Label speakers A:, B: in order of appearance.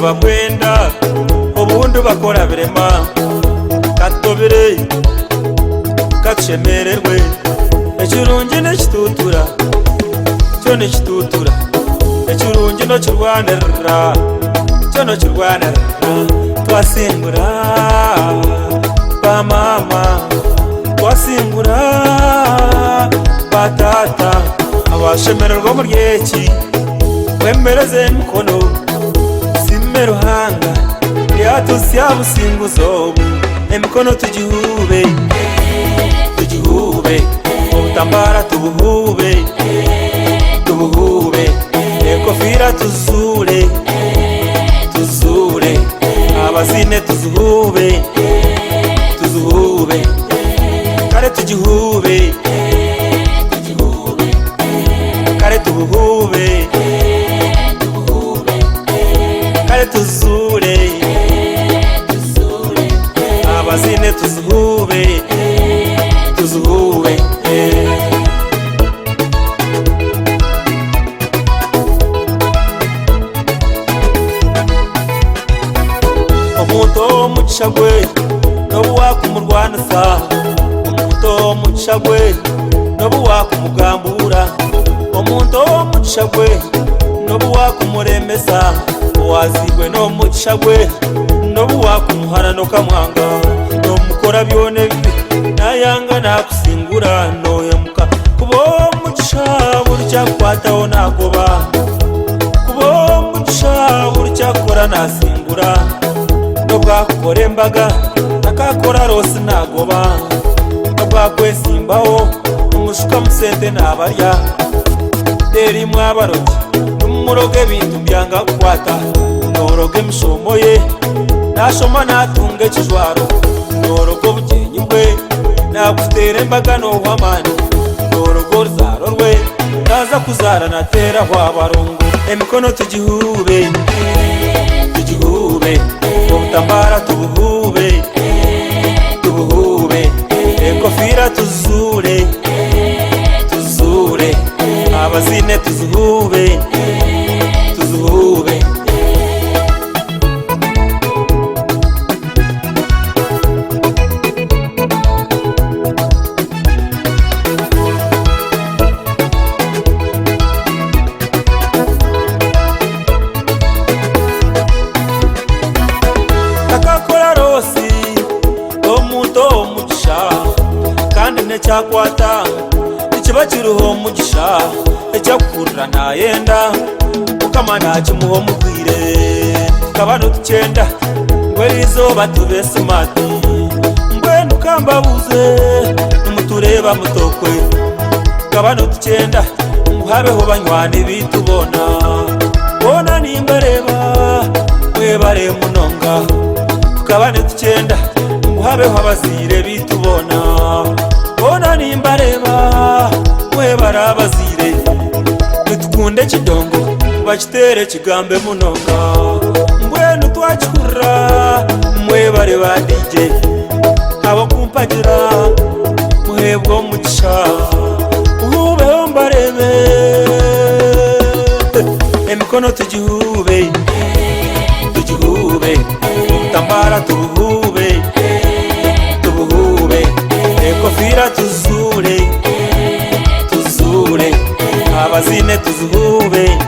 A: bagwenda ubundi bakora birema katobere kacemererwe ekirungi n'ekitutura cyo n'ekitutura ekirungi no kirwanirira cyo no kirwanirira twasimbura bamama twasimbura batata abashemererwa mu ryeki wemereze emikono simme ruhanga lyatuusya businguzo emikono tugihube tugihube obutambara tubuhube tubuhube ekofira tuzure tuzure abazine tuzuhube tuzuhube kare tugihube tugihube kare tubuhube tubuhube kare tuzure tuzure abazine tuzuhube tuzuhube omuntu omukyagwe nobuwakumurwanisa omuntu omukyagwe nobuwakumugambura omuntu omukyagwe nobuwakumuremesa owazibwe n'omukyagwe nobuwakumuhana nokamwanga nomukora byona ebibi nayanga nakusingura noyemuka kuba omukya burikyakukwataho nagoba kuba omukya burikyakukora nasingura nobwakukora embaga nakakora rosi nagoba nobwakwesimbaho omushuka musente nabarya erimu abarogi numuroga ebintu byanga kukwata noroga emishomo ye nashoma natunga ekijwaro noroga obugyenyi bwe nakutera embaga nohwamani noroga oruzaro rwe naza kuzara nateraho abarongo emikono tugihube tugihube obutambara tubuhube tubuhube ekofira tuzure tuzure abazine tuzuhube tuzuhube nakakora rosi omuntu omugisha kandi nekyakwata ikiba kiriho omugisha ekyakukurira nayenda mukama nakimuha omugwire tukaba notukyenda ngweriizooba tube simati mbwenu kambabuze nimutureba mutokwe tukaba notukyenda nguhabeho banywani bitubona bona nimbareba mwebare munonga tukaba netukyenda nguhabeho abazire bitubona bona nimbareba mwebare abazire nitukunde ekidongo bakitere kigambe munonga mbwenu twakikurra mwebare ba DJ abokumpagira muhebwe omugisha uhubeho mbarebe emikono tugihube tugihube obutambara tubuhube tubuhube ekofira tuzure tuzure abazine tuzuhube